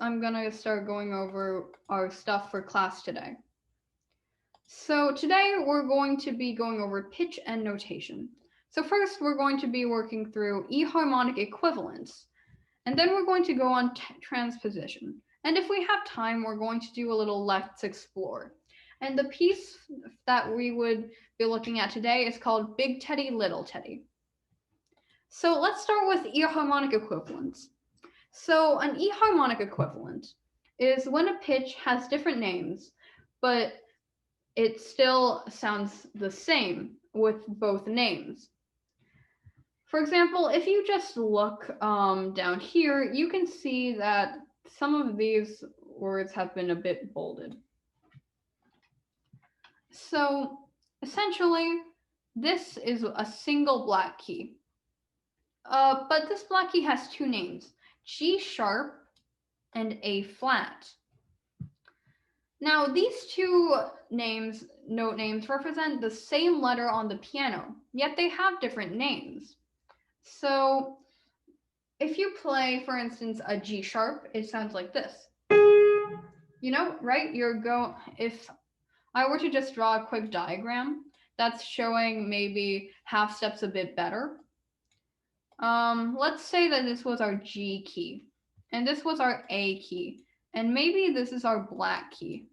I'm gonna start going over our stuff for class today. So today we're going to be going over pitch and notation. So first we're going to be working through harmonic equivalents, and then we're going to go on transposition. And if we have time, we're going to do a little let's explore. And the piece that we would be looking at today is called Big Teddy, Little Teddy. So let's start with harmonic equivalents. So an harmonic equivalent is when a pitch has different names, but it still sounds the same with both names. For example, if you just look down here, you can see that some of these words have been a bit bolded. So essentially, this is a single black key. But this black key has two names, G sharp and A flat. Now, these two names, note names, represent the same letter on the piano, yet they have different names. So, if you play, for instance, a G sharp, it sounds like this. You know, right? If I were to just draw a quick diagram that's showing maybe half steps a bit better. Let's say that this was our G key, and this was our A key, and maybe this is our black key.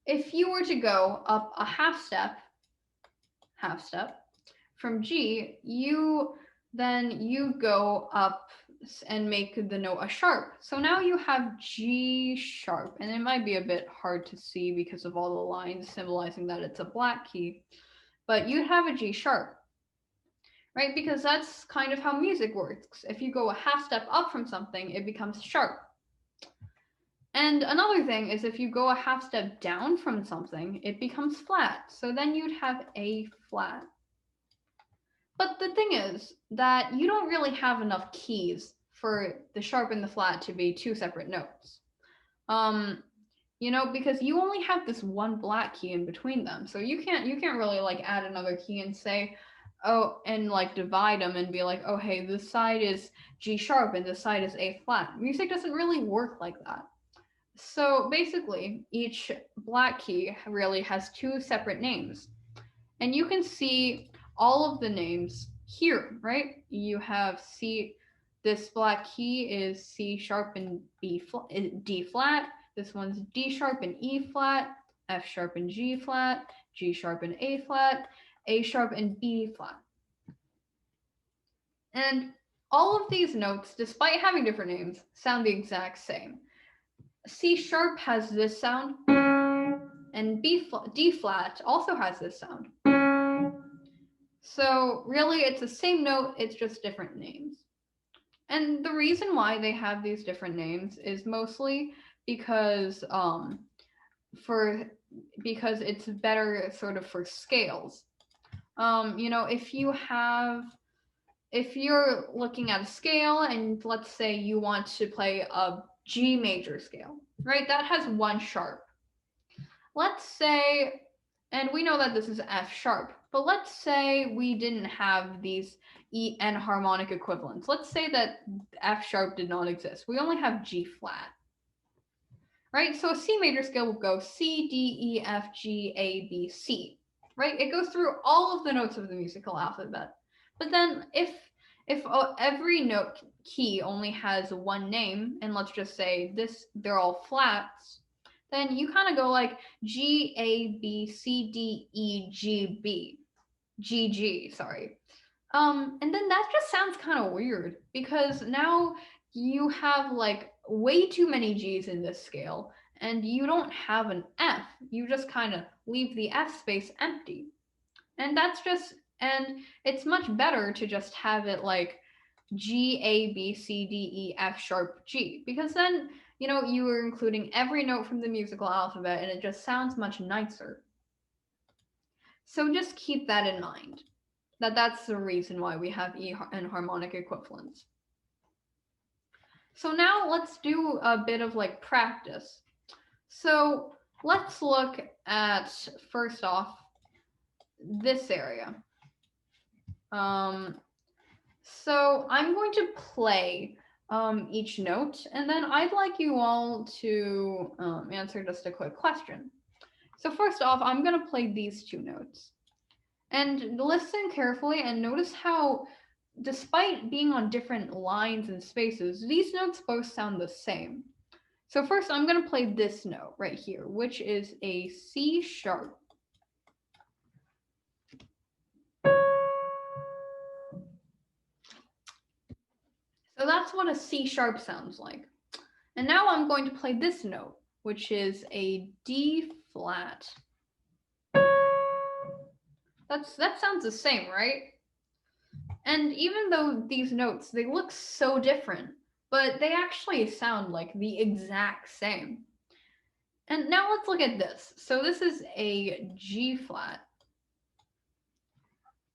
If you were to go up a half step from G, you go up and make the note a sharp. So now you have G sharp, and it might be a bit hard to see because of all the lines symbolizing that it's a black key, but you'd have a G sharp, right? Because that's kind of how music works. If you go a half step up from something, it becomes sharp. And another thing is if you go a half step down from something, it becomes flat. So then you'd have A flat. But the thing is that you don't really have enough keys for the sharp and the flat to be two separate notes. Because you only have this one black key in between them. So you can't really like add another key and say, oh, and like divide them and be like, oh, hey, this side is G sharp and this side is A flat. Music doesn't really work like that. So basically, each black key really has two separate names. And you can see all of the names here, right? You have C, this black key is C sharp and D flat. This one's D sharp and E flat, F sharp and G flat, G sharp and A flat, A sharp and B flat. And all of these notes, despite having different names, sound the exact same. C sharp has this sound, and D flat also has this sound. So really, it's the same note, it's just different names. And the reason why they have these different names is mostly because it's better sort of for scales. If you're looking at a scale and let's say you want to play a G major scale, right? That has one sharp. Let's say, and we know that this is F sharp, but let's say we didn't have these enharmonic equivalents. Let's say that F sharp did not exist. We only have G flat, right? So a C major scale will go C, D, E, F, G, A, B, C, right? It goes through all of the notes of the musical alphabet. But then if every note key only has one name, and let's just say they're all flats, then you kind of go like G, A, B, C, D, E, G, B. G, G, sorry. And then that just sounds kind of weird because now you have like way too many G's in this scale and you don't have an F. You just kind of leave the F space empty. And it's much better to just have it like G, A, B, C, D, E, F sharp, G, because then, you are including every note from the musical alphabet and it just sounds much nicer. So just keep that in mind, that's the reason why we have enharmonic equivalents. So now let's do a bit of like practice. So let's look at, first off, this area. So I'm going to play each note, and then I'd like you all to answer just a quick question. So first off, I'm going to play these two notes. And listen carefully and notice how, despite being on different lines and spaces, these notes both sound the same. So first, I'm going to play this note right here, which is a C sharp. So that's what a C sharp sounds like. And now I'm going to play this note, which is a D flat. That sounds the same, right? And even though these notes, they look so different, but they actually sound like the exact same. And now let's look at this. So this is a G flat.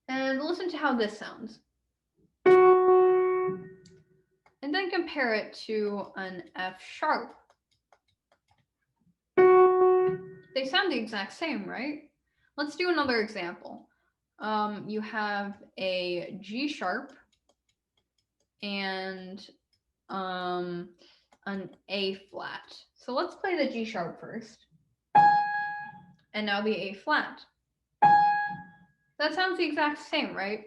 And listen to how this sounds. And then compare it to an F sharp. They sound the exact same, right? Let's do another example. You have a G sharp and an A flat. So let's play the G sharp first. And now the A flat. That sounds the exact same, right?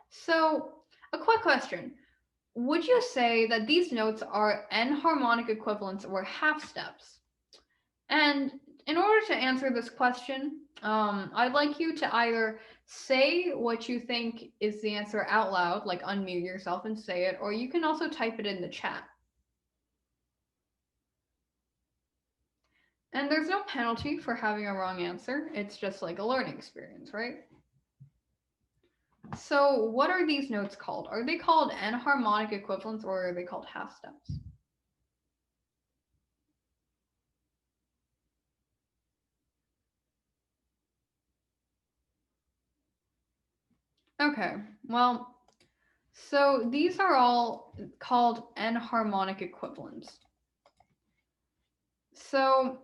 So, a quick question. Would you say that these notes are enharmonic equivalents or half steps? And in order to answer this question, I'd like you to either say what you think is the answer out loud, like unmute yourself and say it, or you can also type it in the chat. And there's no penalty for having a wrong answer. It's just like a learning experience, right? So what are these notes called? Are they called enharmonic equivalents or are they called half steps? Okay, well, so these are all called enharmonic equivalents. So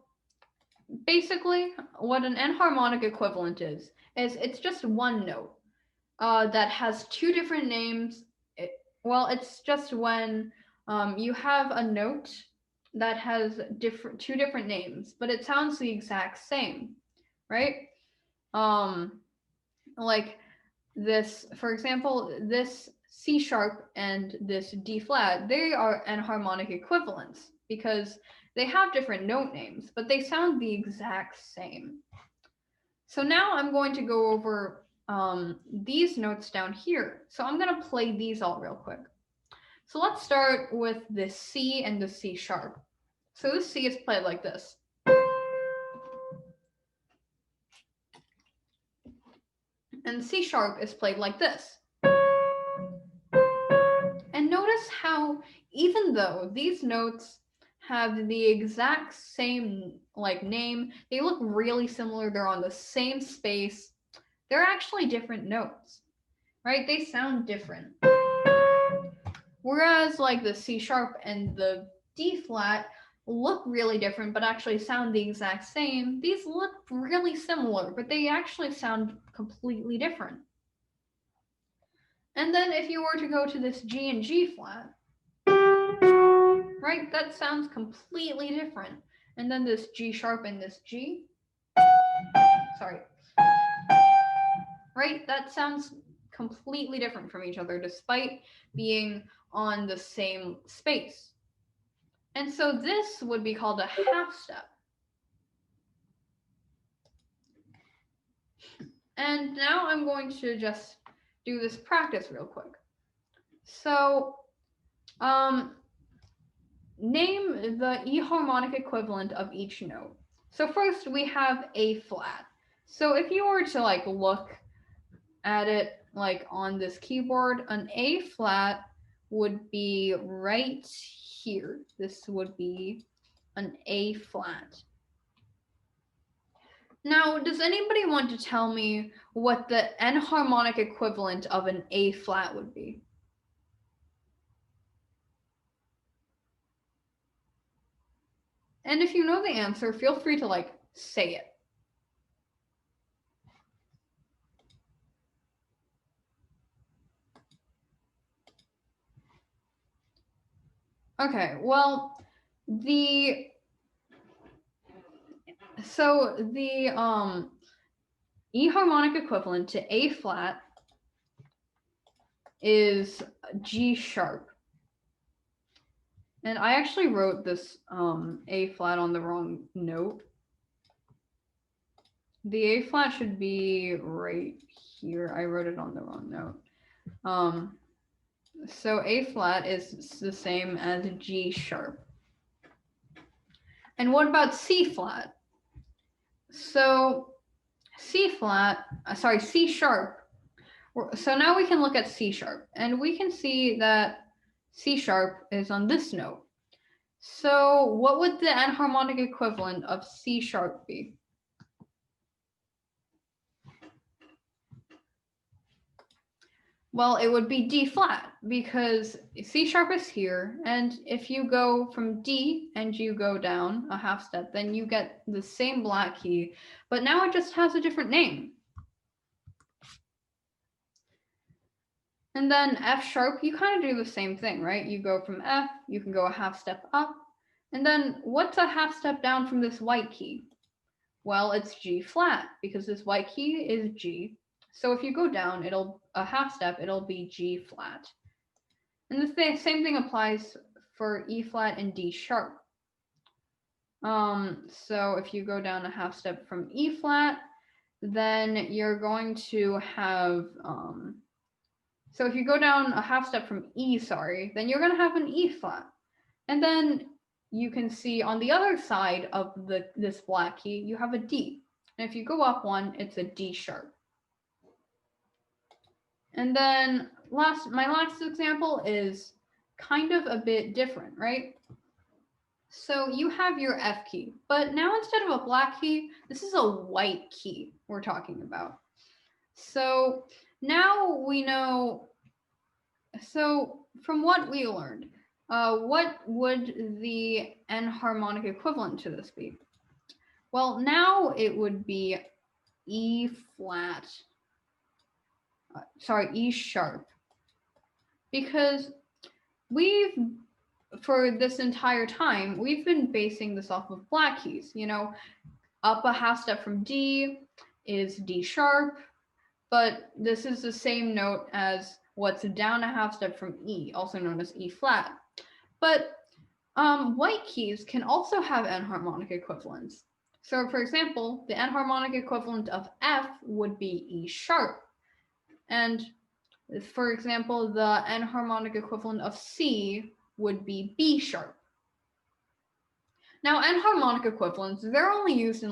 basically, what an enharmonic equivalent is it's just one note that has two different names. It's just when you have a note that has two different names, but it sounds the exact same, right? Like this, for example, this C sharp and this D flat, they are enharmonic equivalents because they have different note names, but they sound the exact same. So now I'm going to go over these notes down here. So I'm going to play these all real quick. So let's start with the C and the C sharp. So this C is played like this. And C sharp is played like this. And notice how, even though these notes have the exact same name, they look really similar, they're on the same space, they're actually different notes, right? They sound different. Whereas like the C sharp and the D flat look really different but actually sound the exact same, these look really similar, but they actually sound completely different. And then if you were to go to this G and G flat, right, that sounds completely different. And then this G sharp and this G, right, that sounds completely different from each other despite being on the same space. And so this would be called a half step. And now I'm going to just do this practice real quick. So, name the E harmonic equivalent of each note. So first we have A flat. So if you were to look at it on this keyboard, an A flat would be right here. This would be an A flat. Now, does anybody want to tell me what the enharmonic equivalent of an A flat would be? And if you know the answer, feel free to say it. Okay, well, the E-harmonic equivalent to A flat is G sharp. And I actually wrote this A flat on the wrong note. The A flat should be right here. I wrote it on the wrong note. So A flat is the same as G sharp. And what about C flat? So C sharp. So now we can look at C sharp, and we can see that C sharp is on this note. So what would the enharmonic equivalent of C sharp be? Well, it would be D flat, because C sharp is here, and if you go from D and you go down a half step, then you get the same black key, but now it just has a different name. And then F sharp, you kind of do the same thing, right? You go from F, you can go a half step up, and then what's a half step down from this white key? Well, it's G flat, because this white key is G. So if you go down, a half step, it'll be G flat. And the same thing applies for E flat and D sharp. So if you go down a half step from E flat, then you're going to have, so if you go down a half step from E, then you're going to have an E flat. And then you can see on the other side of this black key, you have a D. And if you go up one, it's a D sharp. And then my last example is kind of a bit different, right? So you have your F key, but now instead of a black key, this is a white key we're talking about. So now we know, so from what we learned, what would the enharmonic equivalent to this be? Well, now it would be E flat, E sharp, because for this entire time, we've been basing this off of black keys. You know, up a half step from D is D sharp, but this is the same note as what's down a half step from E, also known as E flat. But white keys can also have enharmonic equivalents. So for example, the enharmonic equivalent of F would be E sharp. And for example, the enharmonic equivalent of C would be B sharp. Now, enharmonic equivalents, they're only used in